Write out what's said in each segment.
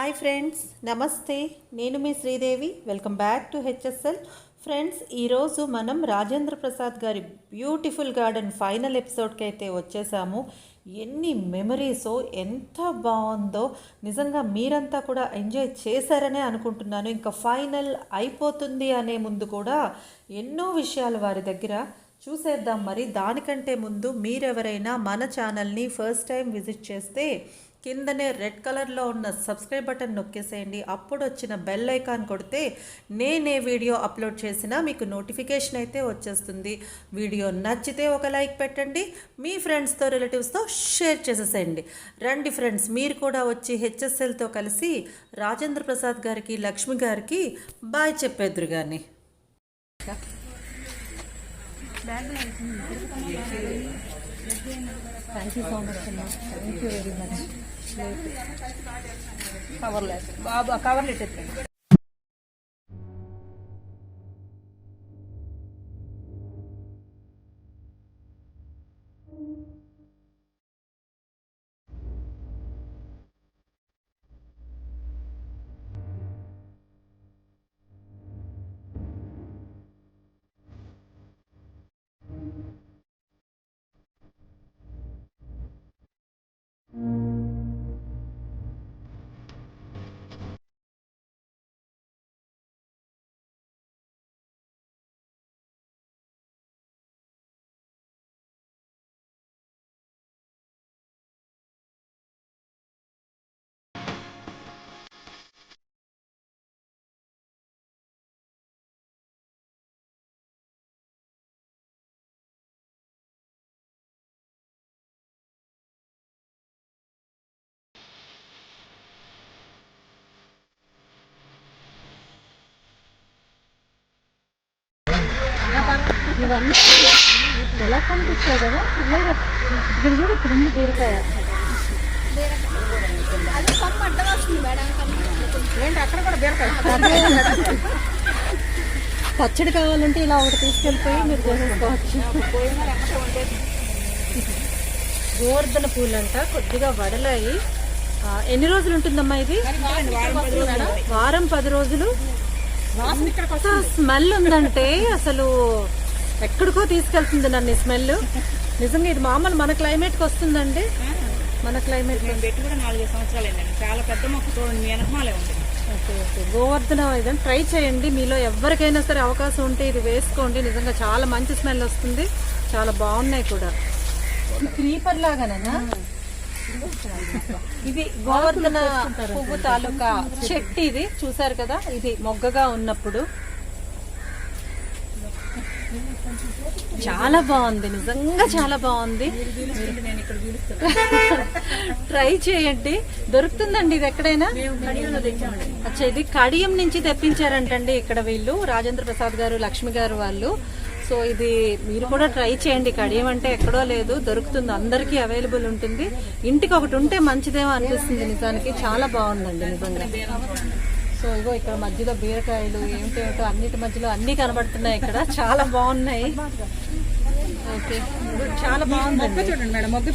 Hi friends, namaste. నేను మీ Sridevi. Welcome back to HSL. Friends, ఈరోజు మనం రాజేంద్ర ప్రసాద్ గారి బ్యూటిఫుల్ గార్డెన్ ఫైనల్ ఎపిసోడ్కి అయితే వచ్చేసాము. ఎన్ని మెమరీసో, ఎంత బాగుందో. నిజంగా మీరంతా కూడా ఎంజాయ్ చేశారనే అనుకుంటున్నాను. ఇంకా ఫైనల్ అయిపోతుంది అనే ముందు కూడా ఎన్నో విషయాలు వారి దగ్గర చూసేద్దాం. మరి దానికంటే ముందు మీరెవరైనా మన ఛానల్ని ఫస్ట్ టైం విజిట్ చేస్తే కిందనే రెడ్ కలర్లో ఉన్న సబ్స్క్రైబ్ బటన్ నొక్కేసేయండి. అప్పుడు వచ్చిన బెల్ ఐకాన్ కొడితే నేనే వీడియో అప్లోడ్ చేసినా మీకు నోటిఫికేషన్ అయితే వచ్చేస్తుంది. వీడియో నచ్చితే ఒక లైక్ పెట్టండి, మీ ఫ్రెండ్స్తో రిలేటివ్స్తో షేర్ చేసేసేయండి. రండి ఫ్రెండ్స్, మీరు కూడా వచ్చి హెచ్ఎస్ఎల్తో కలిసి రాజేంద్ర ప్రసాద్ గారికి, లక్ష్మి గారికి బాయ్ చెప్పేద్దరు. కానీ థ్యాంక్ యూ సో మచ్ అమ్మా. Thank you very much. కవర్లేదు బాబు, కవర్లు ఎట్టేస్తాను. ఇవన్నీ ఎలా కనిపిస్తాయి కదా. ఇక్కడ కూడా ఇక్కడ ఉంది బీరకాయ. ఏంటి అక్కడ కూడా బీరకాయ? పచ్చడి కావాలంటే ఇలా ఒకటి తీసుకెళ్ళిపోయి మీరు చేసేసుకోవచ్చు. గోవర్ధన పూలంట కొద్దిగా వడలాయి. ఎన్ని రోజులు ఉంటుందమ్మా ఇది? వారం 10 రోజులు. స్మెల్ ఉందంటే అసలు ఎక్కడికో తీసుకెళ్తుంది నన్ను ఈ స్మెల్. నిజంగా ఇది మామూలు మన క్లైమేట్కి వస్తుందండి. మన క్లైమేట్ పెట్టి కూడా 4 సంవత్సరాలు అయిందండి. చాలా పెద్ద మొక్క చూడండి, మీ వెనకమాలే ఉంది. ఓకే ఓకే, గోవర్ధన ఇదని ట్రై చేయండి. మీలో ఎవరికైనా సరే అవకాశం ఉంటే ఇది వేసుకోండి. నిజంగా చాలా మంచి స్మెల్ వస్తుంది. చాలా బాగున్నాయి కూడా. క్రీపర్ లాగానేనా ఇది? గోవర్ధన పువ్వు తాలూకా చెట్టు ఇది. చూసారు కదా, ఇది మొగ్గగా ఉన్నప్పుడు చాలా బాగుంది. నిజంగా చాలా బాగుంది. ట్రై చేయండి, దొరుకుతుందండి ఇది ఎక్కడైనా. అచ్చా, ఇది కడియం నుంచి తెప్పించారంటండి ఇక్కడ వీళ్ళు, రాజేంద్ర ప్రసాద్ గారు, లక్ష్మి గారు వాళ్ళు. సో ఇది మీరు కూడా ట్రై చేయండి. కడియం అంటే ఎక్కడో లేదు, దొరుకుతుంది, అందరికీ అవైలబుల్ ఉంటుంది. ఇంటికి ఒకటి ఉంటే మంచిదేమో అనిపిస్తుంది. నిజానికి చాలా బాగుందండి నిజంగా. సో ఇగో ఇక్కడ మధ్యలో బీరకాయలు ఏమిటేమిటో అన్నిటి మధ్యలో అన్ని కనబడుతున్నాయి ఇక్కడ. చాలా బాగున్నాయి. ఓకే, చాలా బాగుంది. చూడండి మేడం, మొగ్గ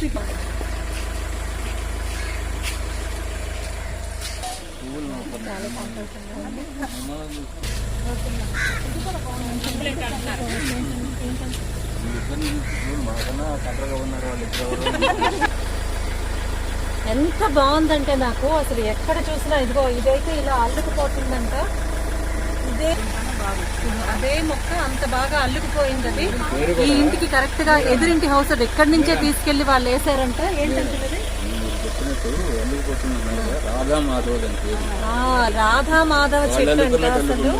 చాలా సంతోషంగా ఉంది. ఎంత బాగుందంటే నాకు అసలు ఎక్కడ చూసినా ఇదిగో ఇదైతే ఇలా అల్లుకుపోతుందంట. అదే మొక్క అంత బాగా అల్లుకుపోయింది. అది ఈ ఇంటికి కరెక్ట్ గా ఎదురింటి హౌస్ ఎక్కడి నుంచే తీసుకెళ్లి వాళ్ళు వేసారంట. ఏంటంటే రాధా మాధవ చెట్టు అంటే అసలు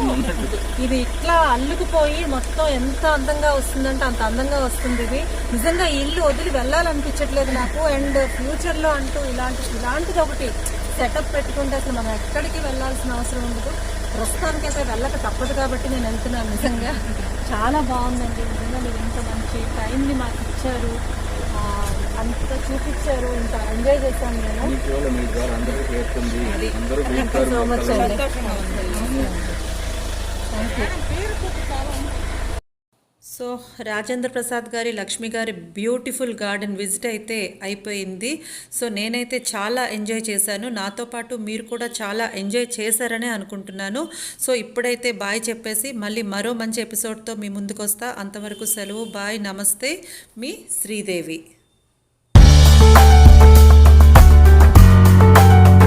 ఇది ఇట్లా అల్లుకుపోయి మొత్తం ఎంత అందంగా వస్తుందంటే అంత అందంగా వస్తుంది. ఇది నిజంగా ఈ ఇల్లు వదిలి వెళ్ళాలనిపించట్లేదు నాకు. అండ్ ఫ్యూచర్ లో అంటూ ఇలాంటిది ఒకటి సెటప్ పెట్టుకుంటే అసలు మనం ఎక్కడికి వెళ్ళాల్సిన అవసరం ఉండదు. ప్రస్తుతానికి అయితే వెళ్ళక తప్పదు కాబట్టి నేను వెళ్తున్నాను. నిజంగా చాలా బాగుందండి. నిజంగా మీరు ఇంత మంచి టైంని మాకు ఇచ్చారు, అంత చూపించారు, ఇంత ఎంజాయ్ చేశాను నేను. సో మచ్ అండి. సో రాజేంద్ర ప్రసాద్ గారి లక్ష్మి గారి బ్యూటిఫుల్ గార్డెన్ విజిట్ అయితే అయిపోయింది. సో నేనైతే చాలా ఎంజాయ్ చేశాను. నాతో పాటు మీరు కూడా చాలా ఎంజాయ్ చేశారనే అనుకుంటున్నాను. సో ఇప్పుడైతే బాయ్ చెప్పేసి మళ్ళీ మరో మంచి ఎపిసోడ్తో మీ ముందుకు వస్తా. అంతవరకు సెలవు. బాయ్, నమస్తే, మీ శ్రీదేవి.